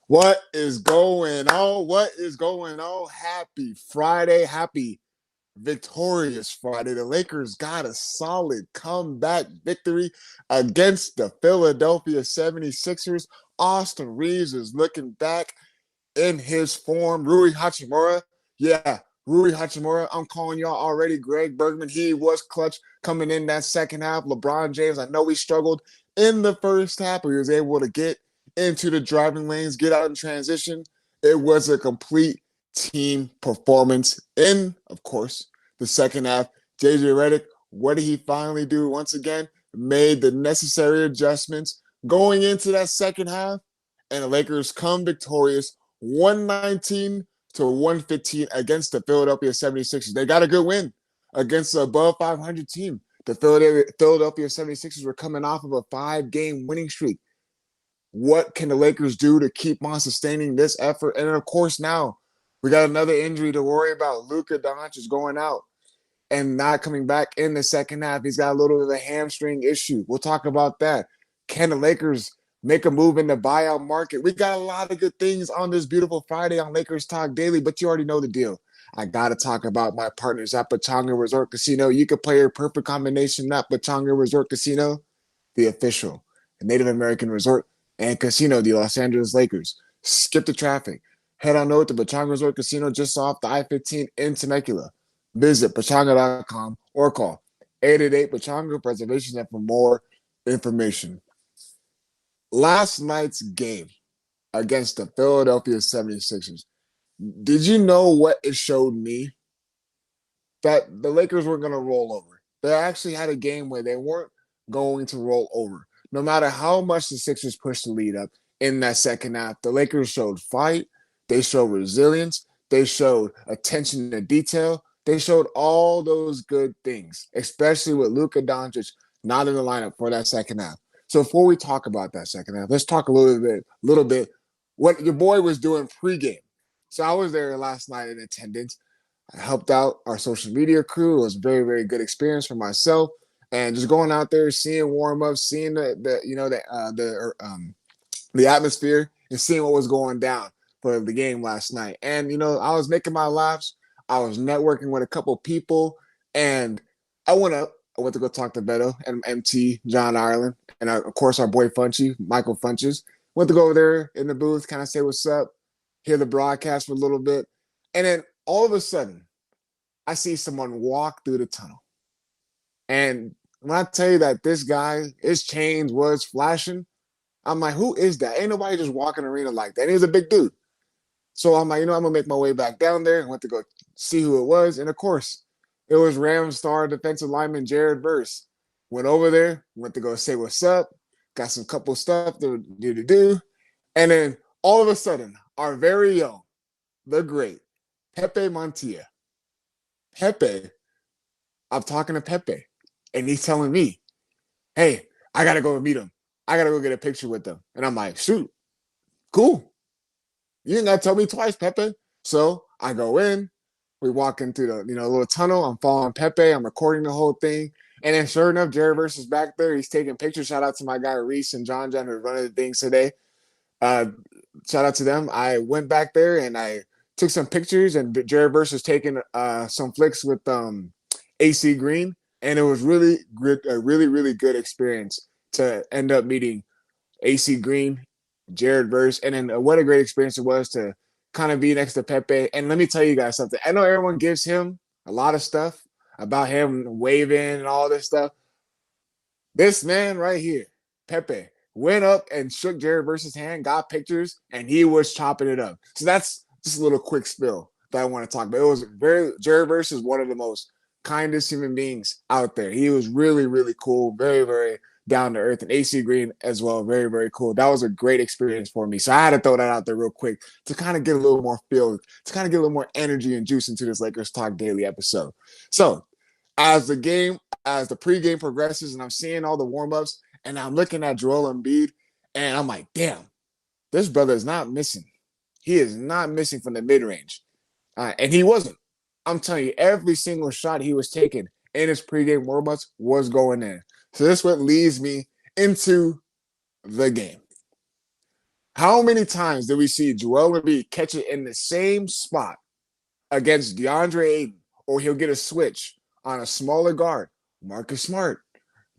What is going on? What is going on? Happy Friday. Happy victorious Friday. The Lakers got a solid comeback victory against the Philadelphia 76ers. Austin Reeves is looking back in his form. Rui Hachimura. Yeah, Rui Hachimura. I'm calling y'all already. Greg Bergman. He was clutch coming in that second half. LeBron James. I know he struggled in the first half, but he was able to get into the driving lanes, get out in transition. It was a complete team performance in, of course, the second half. JJ Redick, what did he finally do? Once again, made the necessary adjustments going into that second half, and the Lakers come victorious 119 to 115 against the Philadelphia 76ers. They got a good win against the above 500 team. The Philadelphia 76ers were coming off of a 5-game winning streak. What can the Lakers do to keep on sustaining this effort? And then, of course, now we got another injury to worry about. Luka Doncic is going out and not coming back in the second half. He's got a little bit of a hamstring issue. We'll talk about that. Can the Lakers make a move in the buyout market? We got a lot of good things on this beautiful Friday on Lakers Talk Daily, but you already know the deal. I got to talk about my partners at Pechanga Resort Casino. You could play your perfect combination at Pechanga Resort Casino, the official Native American resort and casino, the Los Angeles Lakers. Skip the traffic. Head on over to Pechanga Resort Casino just off the I-15 in Temecula. Visit pechanga.com or call 888-PECHANGA for reservations and for more information. Last night's game against the Philadelphia 76ers. Did you know what it showed me? That the Lakers weren't going to roll over. They actually had a game where they weren't going to roll over. No matter how much the Sixers pushed the lead up in that second half, the Lakers showed fight. They showed resilience. They showed attention to detail. They showed all those good things, especially with Luka Doncic not in the lineup for that second half. So before we talk about that second half, let's talk a little bit what your boy was doing pregame. So I was there last night in attendance. I helped out our social media crew. It was a very, very good experience for myself. And just going out there, seeing warm-ups, seeing the atmosphere, and seeing what was going down for the game last night. And I was making my laps. I was networking with a couple people, and I went to go talk to Beto and MT, John Ireland, and of course our boy Funchy, Michael Funches. Went to go over there in the booth, kind of say what's up, hear the broadcast for a little bit, and then all of a sudden, I see someone walk through the tunnel. And when I tell you that this guy, his chains was flashing, I'm like, who is that? Ain't nobody just walking arena like that. And he was a big dude. So I'm like, I'm going to make my way back down there. I went to go see who it was. And, of course, it was Rams star defensive lineman Jared Verse. Went over there, went to go say what's up, got some couple stuff to do. And then all of a sudden, our very own, the great, Pepe Montilla. Pepe, I'm talking to Pepe. And he's telling me, hey, I got to go meet him. I got to go get a picture with them. And I'm like, shoot, cool. You ain't got to tell me twice, Pepe. So I go in. We walk into the little tunnel. I'm following Pepe. I'm recording the whole thing. And then sure enough, Jared Verse is back there. He's taking pictures. Shout out to my guy Reese and John who's running the things today. Shout out to them. I went back there and I took some pictures. And Jared Verse is taking some flicks with AC Green. And it was really good, a really, really good experience to end up meeting AC Green, Jared Verse, and then what a great experience it was to kind of be next to Pepe. And let me tell you guys something. I know everyone gives him a lot of stuff about him waving and all this stuff. This man right here, Pepe, went up and shook Jared Verse's hand, got pictures, and he was chopping it up. So that's just a little quick spill that I want to talk about. It was Jared Verse is one of the most kindest human beings out there. He was really, really cool, very, very down to earth, and AC Green as well, very, very cool. That was a great experience for me. So I had to throw that out there real quick to kind of get a little more feel, to kind of get a little more energy and juice into this Lakers Talk Daily episode. So as the pregame progresses and I'm seeing all the warm-ups And I'm looking at Joel Embiid, and I'm like, damn, this brother is not missing. He is not missing from the mid range. And he wasn't. I'm telling you, every single shot he was taking in his pregame warmups was going in. So this what leads me into the game. How many times did we see Joel Embiid catch it in the same spot against DeAndre Ayton, or he'll get a switch on a smaller guard, Marcus Smart,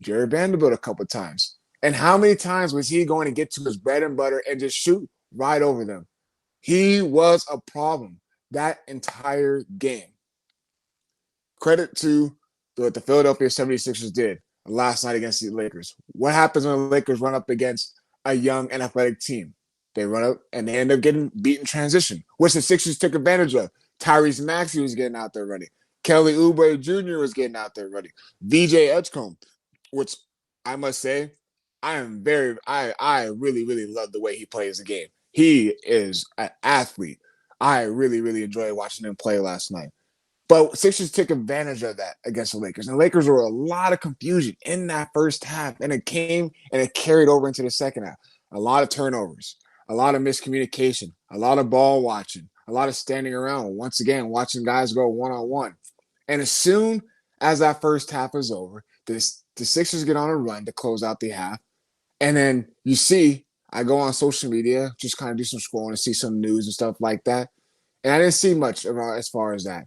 Jared Vanderbilt a couple times? And how many times was he going to get to his bread and butter and just shoot right over them? He was a problem that entire game. Credit to what the Philadelphia 76ers did last night against the Lakers. What happens when the Lakers run up against a young and athletic team? They run up and they end up getting beat in transition, which the Sixers took advantage of. Tyrese Maxey was getting out there running. Kelly Oubre Jr. was getting out there running. VJ Edgecombe, which I must say, I really, really love the way he plays the game. He is an athlete. I really, really enjoyed watching him play last night. But Sixers took advantage of that against the Lakers. And the Lakers were a lot of confusion in that first half. And it came and it carried over into the second half. A lot of turnovers, a lot of miscommunication, a lot of ball watching, a lot of standing around, once again, watching guys go one-on-one. And as soon as that first half is over, the Sixers get on a run to close out the half. And then you see, I go on social media, just kind of do some scrolling and see some news and stuff like that. And I didn't see much about as far as that.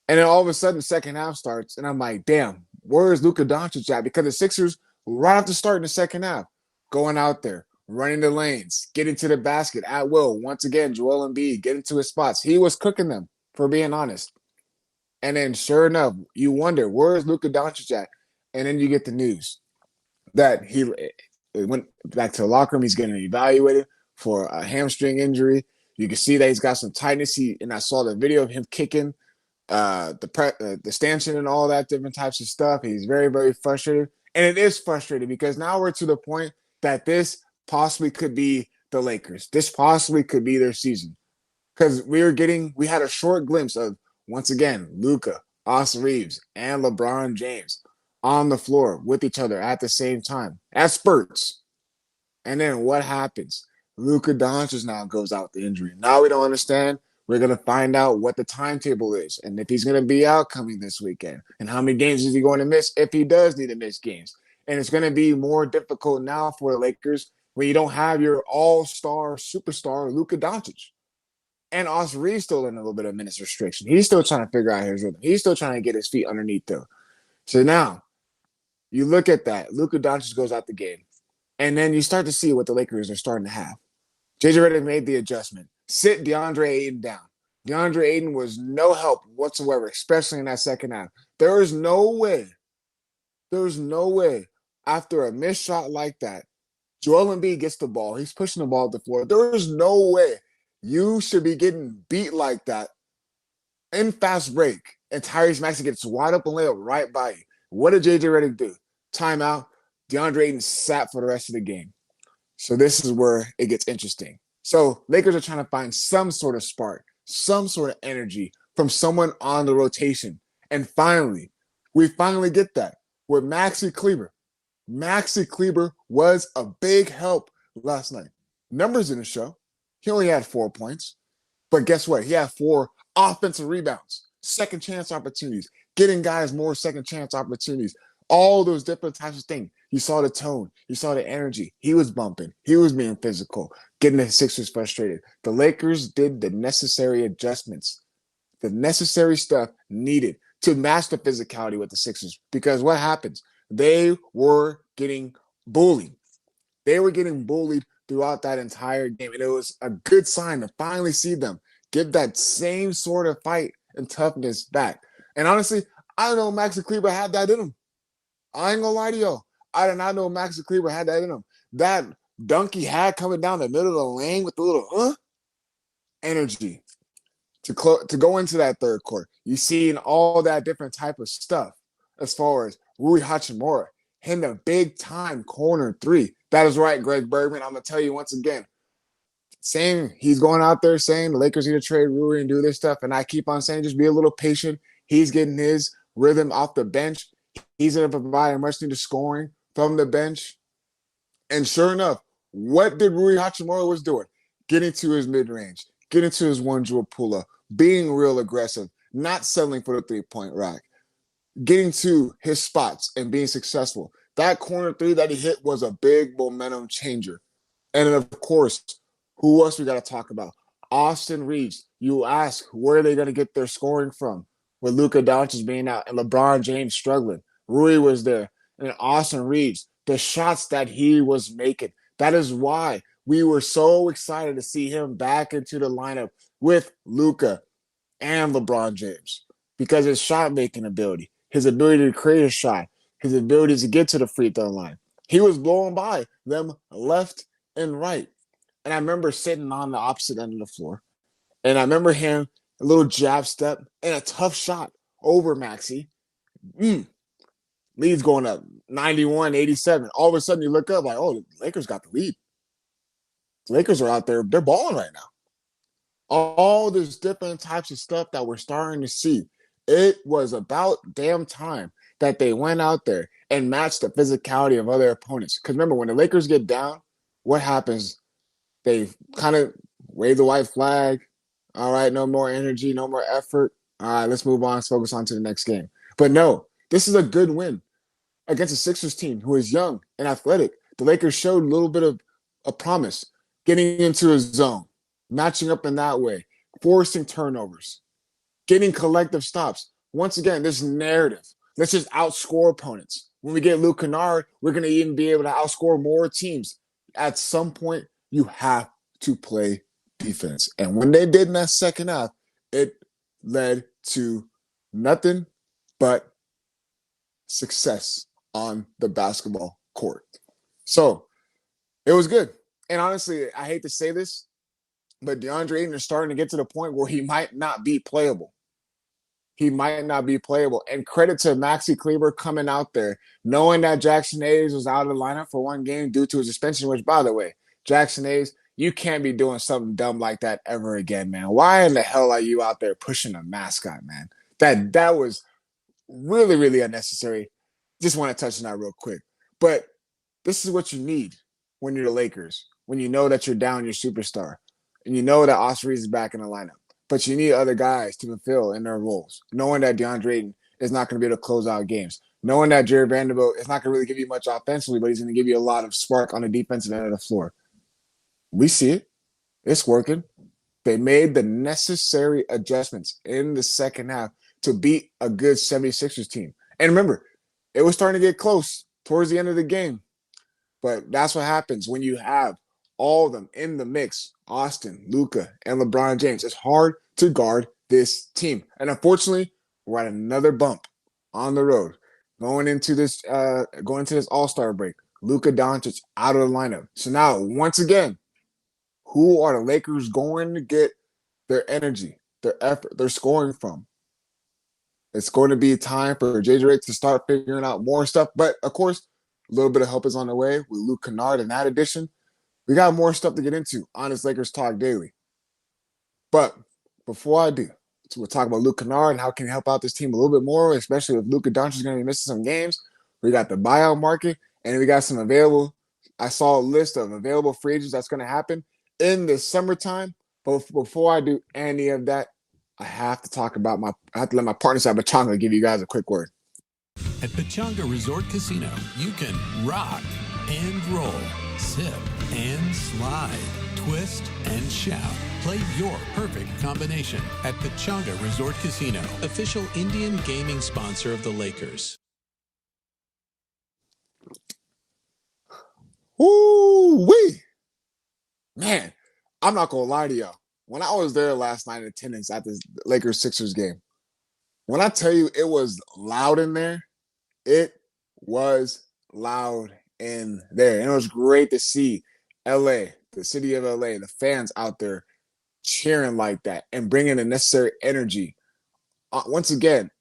And then all of a sudden, the second half starts, and I'm like, damn, where is Luka Doncic at? Because the Sixers, right after starting the second half, going out there, running the lanes, getting to the basket at will. Once again, Joel Embiid getting to his spots. He was cooking them, for being honest. And then, sure enough, you wonder, where is Luka Doncic at? And then you get the news that he went back to the locker room. He's getting evaluated for a hamstring injury. You can see that he's got some tightness. And I saw the video of him kicking the stanchion and all that different types of stuff. He's very, very frustrated. And it is frustrating because now we're to the point that this possibly could be the Lakers. This possibly could be their season. Because we had a short glimpse of, once again, Luka, Austin Reeves, and LeBron James on the floor with each other at the same time, at spurts. And then what happens? Luka Doncic now goes out with the injury. Now we don't understand. We're going to find out what the timetable is and if he's going to be out coming this weekend and how many games is he going to miss if he does need to miss games. And it's going to be more difficult now for the Lakers when you don't have your all-star superstar Luka Doncic. And Austin Reeves still in a little bit of minutes restriction. He's still trying to figure out his rhythm. He's still trying to get his feet underneath them. So now you look at that. Luka Doncic goes out the game. And then you start to see what the Lakers are starting to have. JJ Redick made the adjustment. Sit DeAndre Ayton down. DeAndre Ayton was no help whatsoever, especially in that second half. There is no way after a missed shot like that, Joel Embiid gets the ball. He's pushing the ball up the floor. There is no way you should be getting beat like that in fast break and Tyrese Maxey gets wide open layup right by you. What did JJ Redick do? Timeout. DeAndre Ayton sat for the rest of the game. So this is where it gets interesting. So Lakers are trying to find some sort of spark, some sort of energy from someone on the rotation. And we finally get that with Maxi Kleber. Maxi Kleber was a big help last night. Numbers didn't show. He only had 4 points. But guess what? He had 4 offensive rebounds, second chance opportunities, getting guys more second chance opportunities, all those different types of things. You saw the tone. You saw the energy. He was bumping. He was being physical, getting the Sixers frustrated. The Lakers did the necessary adjustments, the necessary stuff needed to match the physicality with the Sixers. Because what happens? They were getting bullied. They were getting bullied throughout that entire game. And it was a good sign to finally see them give that same sort of fight and toughness back. And honestly, I don't know Maxi Kleber had that in him. I ain't gonna lie to y'all. I did not know Maxi Kleber had that in him. That dunk he had coming down the middle of the lane with the little energy to go into that third quarter. You seen all that different type of stuff as far as Rui Hachimura hitting a big time corner 3. That is right, Greg Bergman. I'm gonna tell you once again. He's going out there saying the Lakers need to trade Rui and do this stuff, and I keep on saying just be a little patient. He's getting his rhythm off the bench. He's going to provide much needed scoring from the bench. And sure enough, what did Rui Hachimura was doing? Getting to his mid-range, getting to his one-jewel pull-up, being real aggressive, not settling for the three-point rack, getting to his spots and being successful. That corner three that he hit was a big momentum changer. And then, of course, who else we got to talk about? Austin Reeves. You ask, where are they going to get their scoring from? With Luka Doncic being out and LeBron James struggling. Rui was there. And Austin Reeves, the shots that he was making. That is why we were so excited to see him back into the lineup with Luka and LeBron James. Because his shot making ability, his ability to create a shot, his ability to get to the free throw line. He was blowing by them left and right. And I remember sitting on the opposite end of the floor. And I remember him, a little jab step and a tough shot over Maxey. Lead's going up 91-87. All of a sudden you look up like, oh, the Lakers got the lead. The Lakers are out there. They're balling right now. All this different types of stuff that we're starting to see. It was about damn time that they went out there and matched the physicality of other opponents. Because remember, when the Lakers get down, what happens? They kind of wave the white flag. All right, no more energy, no more effort. All right, let's move on. Let's focus on to the next game. But no, this is a good win against a Sixers team who is young and athletic. The Lakers showed a little bit of a promise, getting into a zone, matching up in that way, forcing turnovers, getting collective stops. Once again, this narrative. Let's just outscore opponents. When we get Luke Kennard, we're going to even be able to outscore more teams. At some point, you have to play defense. And when they did in that second half, it led to nothing but success on the basketball court. So it was good. And honestly, I hate to say this, but DeAndre Ayton is starting to get to the point where he might not be playable. He might not be playable. And credit to Maxi Kleber coming out there, knowing that Jackson Hayes was out of the lineup for one game due to his suspension, which, by the way, Jackson Hayes, you can't be doing something dumb like that ever again, man. Why in the hell are you out there pushing a mascot, man? That was really, really unnecessary. Just want to touch on that real quick. But this is what you need when you're the Lakers, when you know that you're down your superstar, and you know that Austin Reeves is back in the lineup. But you need other guys to fulfill in their roles, knowing that DeAndre Ayton is not going to be able to close out games, knowing that Jared Vanderbilt is not going to really give you much offensively, but he's going to give you a lot of spark on the defensive end of the floor. We see it. It's working. They made the necessary adjustments in the second half to beat a good 76ers team. And remember, it was starting to get close towards the end of the game. But that's what happens when you have all of them in the mix. Austin, Luka, and LeBron James. It's hard to guard this team. And unfortunately, we're at another bump on the road. Going into this All-Star break. Luka Doncic out of the lineup. So now, once again, who are the Lakers going to get their energy, their effort, their scoring from? It's going to be time for JJ Redick to start figuring out more stuff. But, of course, a little bit of help is on the way with Luke Kennard in that addition. We got more stuff to get into on this Lakers Talk Daily. But before I do, we'll talk about Luke Kennard and how can he help out this team a little bit more, especially if Luka Doncic is going to be missing some games. We got the buyout market, and we got some available. I saw a list of available free agents that's going to happen in the summertime. But before I do any of that, I have to let my partners at Pachanga give you guys a quick word. At Pachanga Resort Casino, you can rock and roll, sip and slide, twist and shout. Play your perfect combination at Pachanga Resort Casino, official Indian gaming sponsor of the Lakers. Woo-wee! Man, I'm not going to lie to y'all. When I was there last night in attendance at the Lakers-Sixers game, when I tell you it was loud in there, it was loud in there. And it was great to see LA, the city of LA, the fans out there cheering like that and bringing the necessary energy. Once again,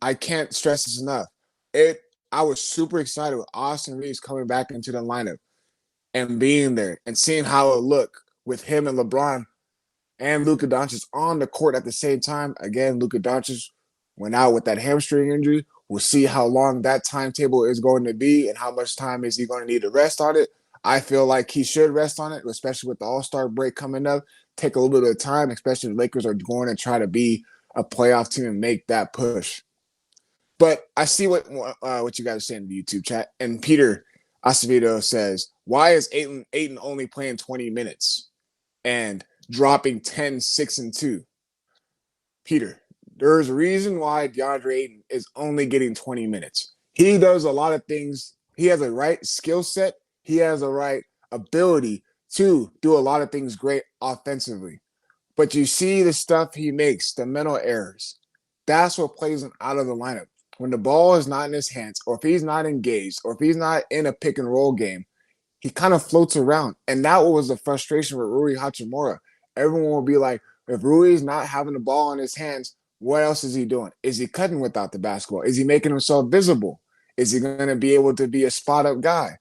I can't stress this enough. I was super excited with Austin Reeves coming back into the lineup and being there and seeing how it looked with him and LeBron and Luka Doncic on the court at the same time. Again, Luka Doncic went out with that hamstring injury. We'll see how long that timetable is going to be and how much time is he going to need to rest on it. I feel like he should rest on it, especially with the All-Star break coming up. Take a little bit of time, especially if the Lakers are going to try to be a playoff team and make that push. But I see what you guys are saying in the YouTube chat. And Peter Acevedo says, why is Ayton only playing 20 minutes and dropping 10, 6, and 2? Peter, there's a reason why DeAndre Ayton is only getting 20 minutes. He does a lot of things. He has a right skill set. He has a right ability to do a lot of things great offensively. But you see the stuff he makes, the mental errors. That's what plays him out of the lineup. When the ball is not in his hands, or if he's not engaged, or if he's not in a pick and roll game, he kind of floats around. And that was the frustration with Rui Hachimura. Everyone will be like, if Rui's not having the ball in his hands, what else is he doing? Is he cutting without the basketball? Is he making himself visible? Is he going to be able to be a spot-up guy?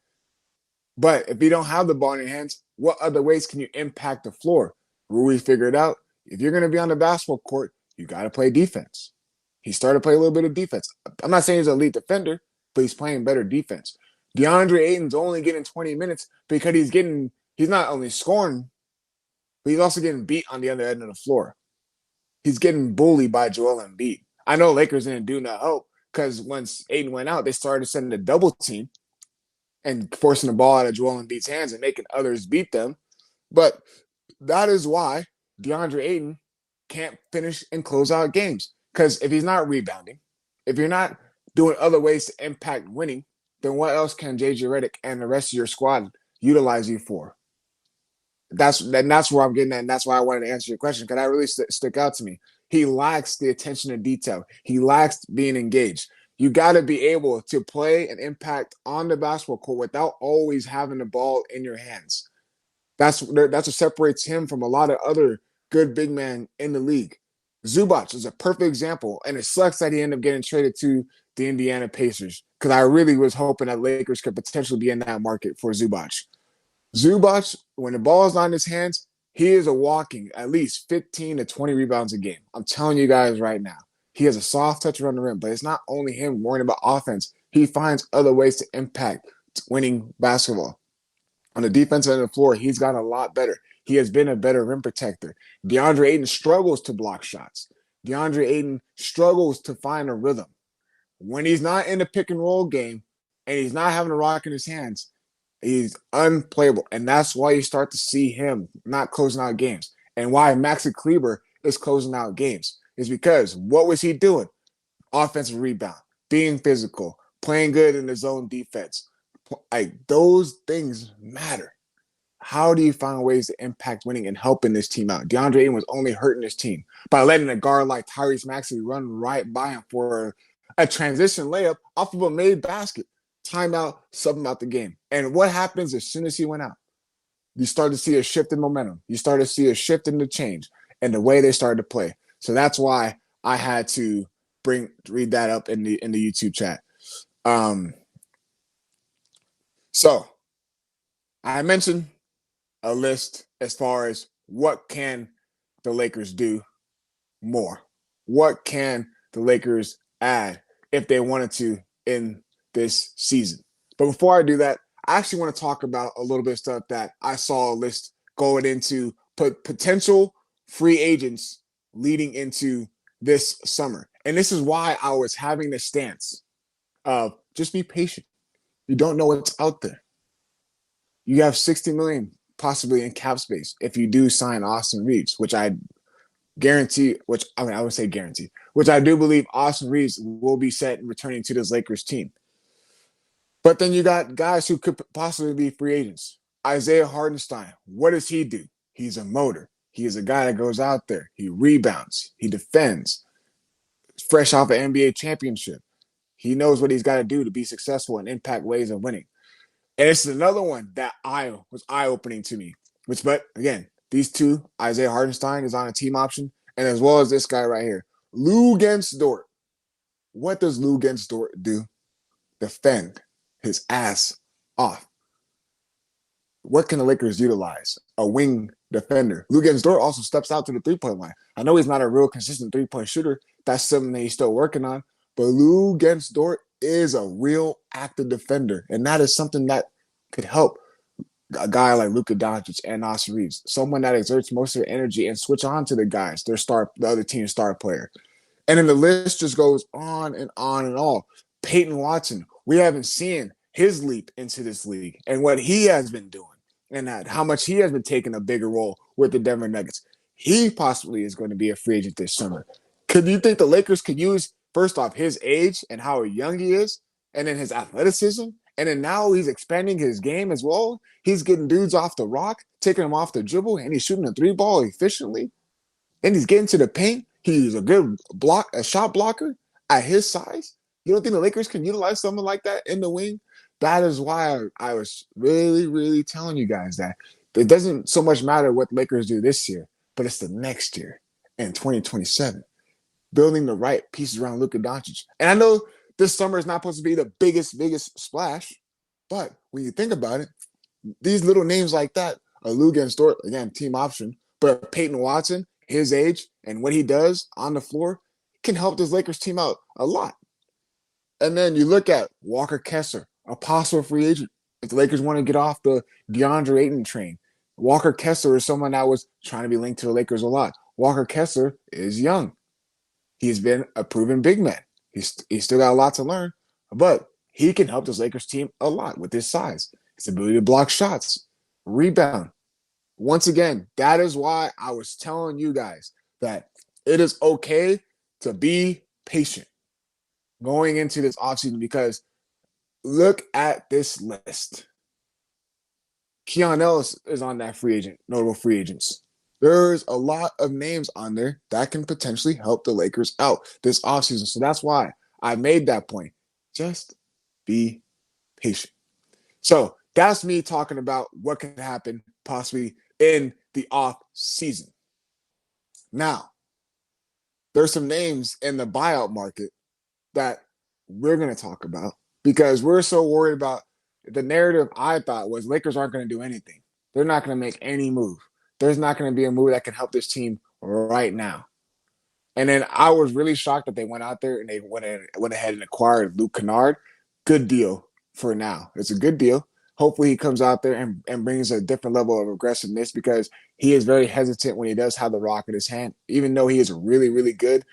But if you don't have the ball in your hands, what other ways can you impact the floor? Rui figured out, if you're going to be on the basketball court, you got to play defense. He started to play a little bit of defense. I'm not saying he's an elite defender, but he's playing better defense. DeAndre Ayton's only getting 20 minutes because he's not only scoring, but he's also getting beat on the other end of the floor. He's getting bullied by Joel Embiid. I know Lakers didn't do no help because once Ayton went out, they started sending a double team and forcing the ball out of Joel Embiid's hands and making others beat them. But that is why DeAndre Ayton can't finish and close out games. Because if he's not rebounding, if you're not doing other ways to impact winning, then what else can JJ Redick and the rest of your squad utilize you for? That's where I'm getting at, and that's why I wanted to answer your question, because that really stuck out to me. He lacks the attention to detail. He lacks being engaged. You got to be able to play and impact on the basketball court without always having the ball in your hands. That's what separates him from a lot of other good big men in the league. Zubac is a perfect example, and it sucks that he ended up getting traded to the Indiana Pacers, because I really was hoping that Lakers could potentially be in that market for Zubac. Zubac, when the ball is not in his hands, he is a walking at least 15 to 20 rebounds a game. I'm telling you guys right now. He has a soft touch around the rim, but it's not only him worrying about offense. He finds other ways to impact winning basketball. On the defensive end of the floor, he's gotten a lot better. He has been a better rim protector. DeAndre Ayton struggles to block shots. DeAndre Ayton struggles to find a rhythm. When he's not in the pick and roll game and he's not having a rock in his hands, he's unplayable. And that's why you start to see him not closing out games. And why Maxi Kleber is closing out games is because what was he doing? Offensive rebound, being physical, playing good in the zone defense. Like, those things matter. How do you find ways to impact winning and helping this team out? DeAndre Ayton was only hurting his team by letting a guard like Tyrese Maxey run right by him for a transition layup off of a made basket. Timeout, sub him out the game. And what happens as soon as he went out? You start to see a shift in momentum. You start to see a shift in the change and the way they started to play. So that's why I had to read that up in the YouTube chat. So I mentioned a list as far as what can the Lakers do more? What can the Lakers add if they wanted to in this season? But before I do that, I actually want to talk about a little bit of stuff that I saw a list going into potential free agents leading into this summer. And this is why I was having the stance of just be patient. You don't know what's out there. You have $60 million possibly in cap space if you do sign Austin Reeves, which I guarantee, I would say guarantee, which I do believe Austin Reeves will be set and returning to this Lakers team. But then you got guys who could possibly be free agents. Isaiah Hartenstein, what does he do? He's a motor. He is a guy that goes out there. He rebounds. He defends. Fresh off an NBA championship. He knows what he's got to do to be successful and impact ways of winning. And it's another one that was eye-opening to me. But again, these two, Isaiah Hartenstein is on a team option, and as well as this guy right here, Luguentz Dort. What does Luguentz Dort do? Defend his ass off. What can the Lakers utilize? A wing defender. Luguentz Dort also steps out to the three-point line. I know he's not a real consistent three-point shooter. That's something that he's still working on. But Luguentz Dort is a real active defender, and that is something that could help a guy like Luka Doncic and Austin Reeves, someone that exerts most of their energy and switch on to the guys, the other team's star player. And then the list just goes on and on and on. Peyton Watson, we haven't seen his leap into this league and what he has been doing and that how much he has been taking a bigger role with the Denver Nuggets. He possibly is going to be a free agent this summer. Could you think the Lakers could use, first off, his age and how young he is, and then his athleticism? And then now he's expanding his game as well. He's getting dudes off the rock, taking them off the dribble, and he's shooting a three ball efficiently. And he's getting to the paint. He's a good a shot blocker at his size. You don't think the Lakers can utilize someone like that in the wing? That is why I was really, really telling you guys that it doesn't so much matter what the Lakers do this year, but it's the next year in 2027. Building the right pieces around Luka Doncic. And I know this summer is not supposed to be the biggest splash, but when you think about it, these little names like that, a Luka and Stort, again, team option, but Peyton Watson, his age and what he does on the floor can help this Lakers team out a lot. And then you look at Walker Kessler, a possible free agent. If the Lakers want to get off the DeAndre Ayton train, Walker Kessler is someone that was trying to be linked to the Lakers a lot. Walker Kessler is young. He's been a proven big man. He's still got a lot to learn, but he can help this Lakers team a lot with his size, his ability to block shots, rebound. Once again, that is why I was telling you guys that it is okay to be patient going into this offseason because look at this list. Keon Ellis is on that notable free agents. There's a lot of names on there that can potentially help the Lakers out this offseason. So that's why I made that point. Just be patient. So that's me talking about what could happen possibly in the off season. Now, there's some names in the buyout market that we're going to talk about because we're so worried about the narrative. I thought was Lakers aren't going to do anything. They're not going to make any move. There's not going to be a move that can help this team right now. And then I was really shocked that they went out there and they went ahead and acquired Luke Kennard. Good deal for now. It's a good deal. Hopefully he comes out there and brings a different level of aggressiveness because he is very hesitant when he does have the rock in his hand. Even though he is a really, really good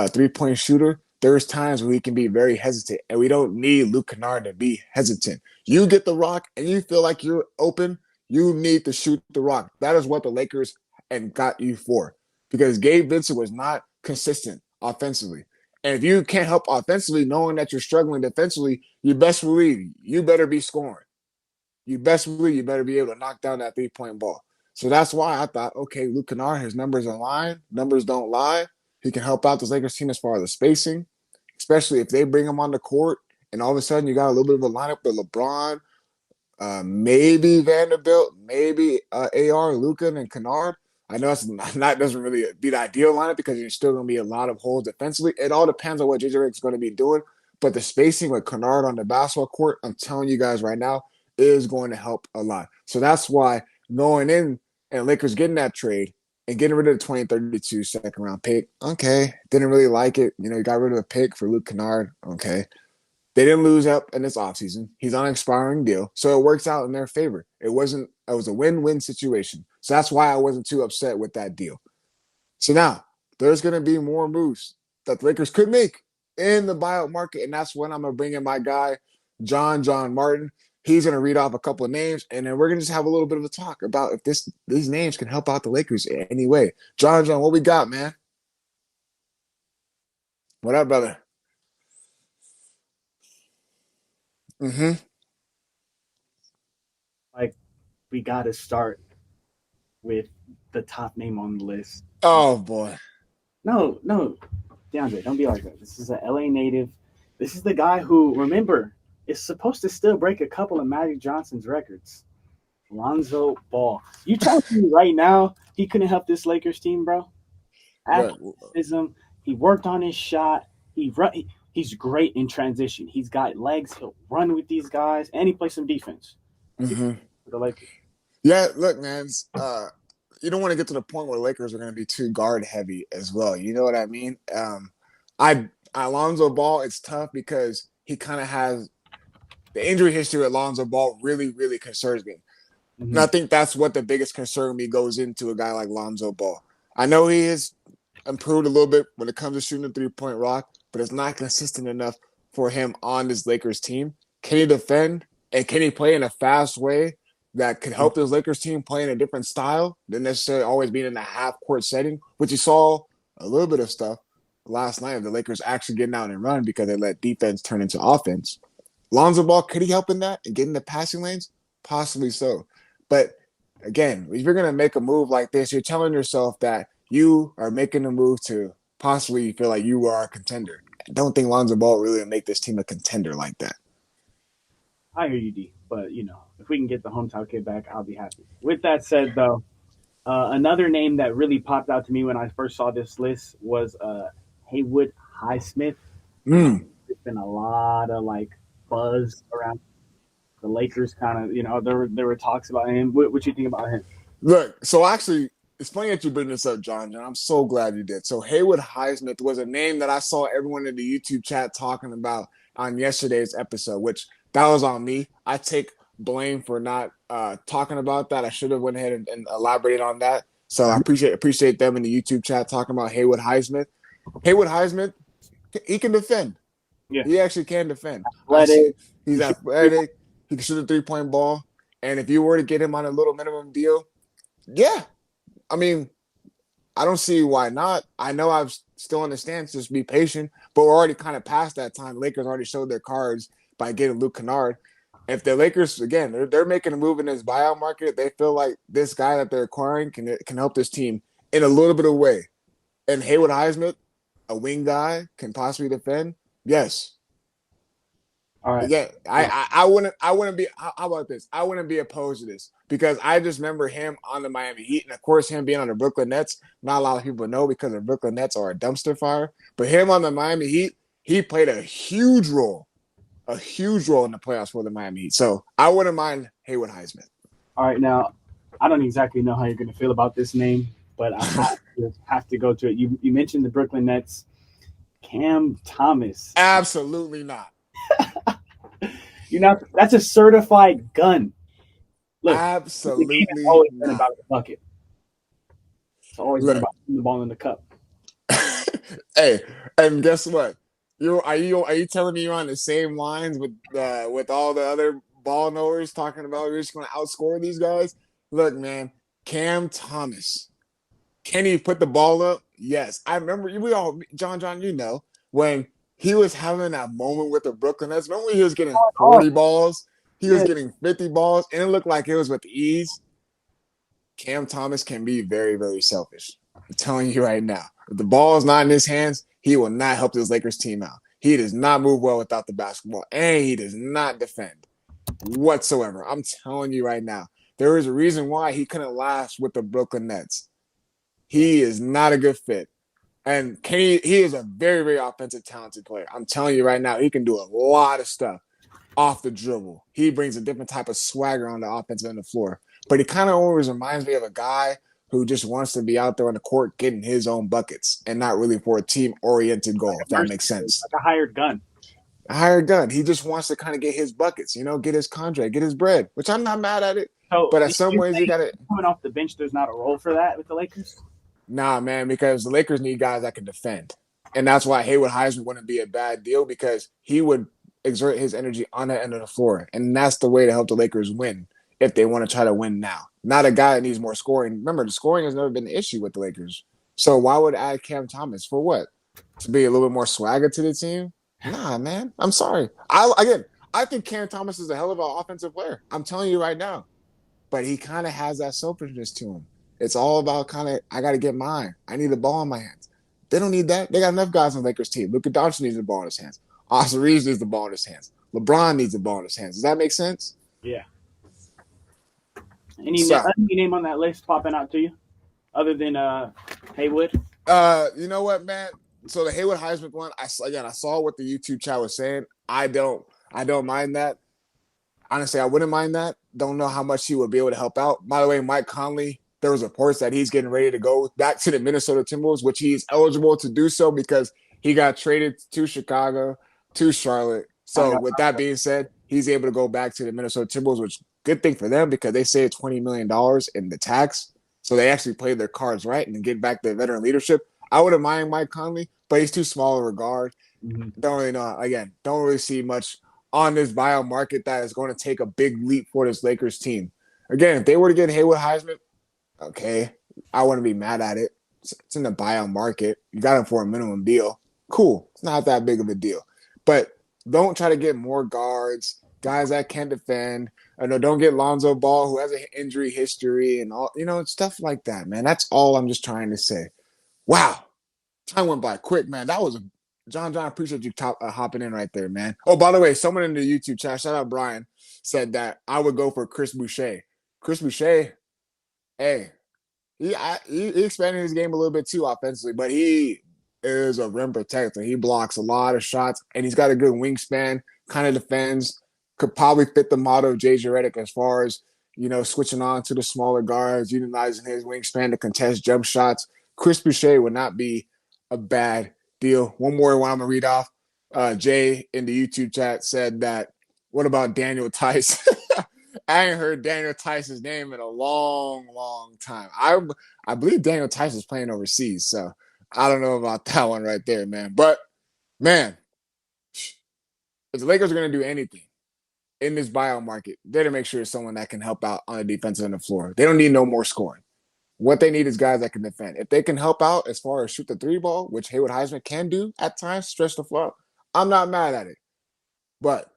three-point shooter, there's times where he can be very hesitant, and we don't need Luke Kennard to be hesitant. You get the rock and you feel like you're open, you need to shoot the rock. That is what the Lakers and got you for because Gabe Vincent was not consistent offensively. And if you can't help offensively, knowing that you're struggling defensively, you best believe you better be scoring. You best believe you better be able to knock down that three-point ball. So that's why I thought, okay, Luke Kennard, his numbers align. Numbers don't lie. He can help out this Lakers team as far as the spacing, especially if they bring him on the court and all of a sudden you got a little bit of a lineup with LeBron, maybe Vanderbilt, maybe AR, Luka, and Kennard. I know it's not doesn't really be the ideal lineup because there's still going to be a lot of holes defensively. It all depends on what JJ Redick's going to be doing. But the spacing with Kennard on the basketball court, I'm telling you guys right now, is going to help a lot. So that's why going in and Lakers getting that trade and getting rid of the 2032 second round pick, okay, didn't really like it. You got rid of a pick for Luke Kennard, okay. They didn't lose up in this offseason. He's on an expiring deal. So it works out in their favor. It was a win-win situation. So that's why I wasn't too upset with that deal. So now there's going to be more moves that the Lakers could make in the buyout market. And that's when I'm going to bring in my guy, John Martin. He's going to read off a couple of names, and then we're going to just have a little bit of a talk about if these names can help out the Lakers in any way. John, what we got, man? What up, brother? Mm-hmm. Like, we got to start with the top name on the list. Oh, boy. No, DeAndre, don't be like that. This is an LA native. This is the guy who, remember, is supposed to still break a couple of Magic Johnson's records. Lonzo Ball. You telling me right now he couldn't help this Lakers team, bro? Athleticism. He worked on his shot. He's great in transition. He's got legs. He'll run with these guys, and he plays some defense. Mm-hmm. For the Lakers. Yeah, look, man. You don't want to get to the point where the Lakers are going to be too guard heavy as well. You know what I mean? Alonzo Ball, it's tough because he kind of has the injury history with Alonzo Ball really, really concerns me. And I think that's what the biggest concern me goes into a guy like Lonzo Ball. I know he has improved a little bit when it comes to shooting the 3-point rock, but it's not consistent enough for him on this Lakers team. Can he defend? And can he play in a fast way that could help this Lakers team play in a different style than necessarily always being in a half-court setting, which you saw a little bit of stuff last night of the Lakers actually getting out and run because they let defense turn into offense. Lonzo Ball, could he help in that and get in the passing lanes? Possibly so. But again, if you're going to make a move like this, you're telling yourself that you are making a move to possibly feel like you are a contender. I don't think Lonzo Ball really will make this team a contender like that. I hear you, D. But, if we can get the hometown kid back, I'll be happy. With that said, though, another name that really popped out to me when I first saw this list was Haywood Highsmith. There's been a lot of, buzz around the Lakers kind of, there were talks about him. What you think about him? Look, so actually, it's funny that you bring this up, John. I'm so glad you did. So Haywood Highsmith was a name that I saw everyone in the YouTube chat talking about on yesterday's episode, which that was on me. I take blame for not talking about that. I should have went ahead and elaborated on that. So I appreciate them in the YouTube chat talking about Haywood Highsmith. Haywood Highsmith, he can defend. Yeah. He actually can defend. He's athletic. He can shoot a 3-point ball. And if you were to get him on a little minimum deal, yeah. I mean, I don't see why not. I know I'm still in the stance, just be patient. But we're already kind of past that time. Lakers already showed their cards by getting Luke Kennard. If the Lakers, again, they're making a move in this buyout market, they feel like this guy that they're acquiring can help this team in a little bit of way. And Haywood Highsmith, a wing guy, can possibly defend. Yes. All right. Yeah, I wouldn't be. How about this? I wouldn't be opposed to this because I just remember him on the Miami Heat, and of course him being on the Brooklyn Nets. Not a lot of people know because the Brooklyn Nets are a dumpster fire. But him on the Miami Heat, he played a huge role in the playoffs for the Miami Heat. So I wouldn't mind Haywood Highsmith. All right, now I don't exactly know how you're going to feel about this name, but I have to go to it. You mentioned the Brooklyn Nets, Cam Thomas. Absolutely not. That's a certified gun. Look, absolutely it's always been about the bucket. It's always been about the ball in the cup. Hey, and guess what? Are you telling me you're on the same lines with all the other ball knowers talking about you're just going to outscore these guys? Look, man, Cam Thomas, can he put the ball up? Yes, I remember. John, when he was having that moment with the Brooklyn Nets. Remember when he was getting 40 balls? He was getting 50 balls, and it looked like it was with ease. Cam Thomas can be very, very selfish. I'm telling you right now. If the ball is not in his hands, he will not help this Lakers team out. He does not move well without the basketball, and he does not defend whatsoever. I'm telling you right now. There is a reason why he couldn't last with the Brooklyn Nets. He is not a good fit. And he is a very, very offensive, talented player. I'm telling you right now, he can do a lot of stuff off the dribble. He brings a different type of swagger on the offensive end of the floor. But he kind of always reminds me of a guy who just wants to be out there on the court getting his own buckets and not really for a team-oriented goal, if that makes sense. Like a hired gun. A hired gun. He just wants to kind of get his buckets, get his contract, get his bread, which I'm not mad at it. So but in some ways, you got to – coming off the bench, there's not a role for that with the Lakers? Nah, man, because the Lakers need guys that can defend. And that's why Haywood Highsmith wouldn't be a bad deal because he would exert his energy on the end of the floor. And that's the way to help the Lakers win if they want to try to win now. Not a guy that needs more scoring. Remember, the scoring has never been an issue with the Lakers. So why would I add Cam Thomas? For what? To be a little bit more swagger to the team? Nah, man. I'm sorry. I think Cam Thomas is a hell of an offensive player. I'm telling you right now. But he kind of has that selfishness to him. It's all about I got to get mine. I need the ball in my hands. They don't need that. They got enough guys on the Lakers team. Luka Doncic needs the ball in his hands. Austin Reeves needs the ball in his hands. LeBron needs the ball in his hands. Does that make sense? Yeah. Any name on that list popping out to you other than Haywood? You know what, man? So the Haywood Highsmith one, I saw what the YouTube chat was saying. I don't mind that. Honestly, I wouldn't mind that. Don't know how much he would be able to help out. By the way, Mike Conley, there was reports that he's getting ready to go back to the Minnesota Timberwolves, which he's eligible to do so because he got traded to Chicago, to Charlotte. So with that being said, he's able to go back to the Minnesota Timberwolves, which good thing for them because they saved $20 million in the tax. So they actually played their cards right and get back their veteran leadership. I wouldn't mind Mike Conley, but he's too small of a guard. Mhm. Don't really know. Again, don't really see much on this buyout market that is going to take a big leap for this Lakers team. Again, if they were to get Haywood Heisman, okay, I wouldn't be mad at it. It's in the buyout market. You got him for a minimum deal. Cool. It's not that big of a deal. But don't try to get more guards, guys that can defend. Don't get Lonzo Ball, who has an injury history and all, stuff like that, man. That's all I'm just trying to say. Wow. Time went by quick, man. That was a John. I appreciate you hopping in right there, man. Oh, by the way, someone in the YouTube chat, shout out Brian, said that I would go for Chris Boucher. Chris Boucher, hey, he expanded his game a little bit too offensively, but he is a rim protector. He blocks a lot of shots, and he's got a good wingspan, kind of defends, could probably fit the model of J.J. Redick as far as, switching on to the smaller guards, utilizing his wingspan to contest jump shots. Chris Boucher would not be a bad deal. One more one I'm going to read off. Jay in the YouTube chat said that, what about Daniel Tice? I ain't heard Daniel Tice's name in a long, long time. I believe Daniel Tice is playing overseas, so I don't know about that one right there, man. But, man, if the Lakers are going to do anything in this buyout market, they're to make sure it's someone that can help out on the defensive end of the floor. They don't need no more scoring. What they need is guys that can defend. If they can help out as far as shoot the three ball, which Haywood Heisman can do at times, stretch the floor, I'm not mad at it. But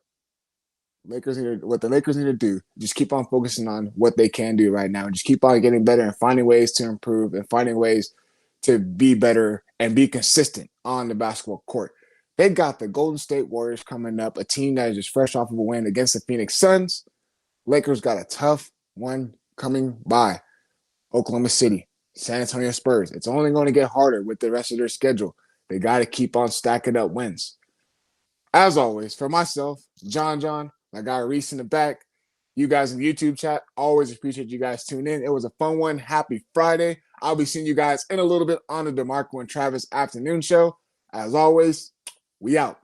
what the Lakers need to do, just keep on focusing on what they can do right now. Just keep on getting better and finding ways to improve and finding ways to be better and be consistent on the basketball court. They got the Golden State Warriors coming up, a team that is just fresh off of a win against the Phoenix Suns. Lakers got a tough one coming by. Oklahoma City, San Antonio Spurs. It's only going to get harder with the rest of their schedule. They got to keep on stacking up wins. As always, for myself, John, my guy Reese in the back, you guys in the YouTube chat, always appreciate you guys tuning in. It was a fun one. Happy Friday. I'll be seeing you guys in a little bit on the DeMarco and Travis afternoon show. As always, we out.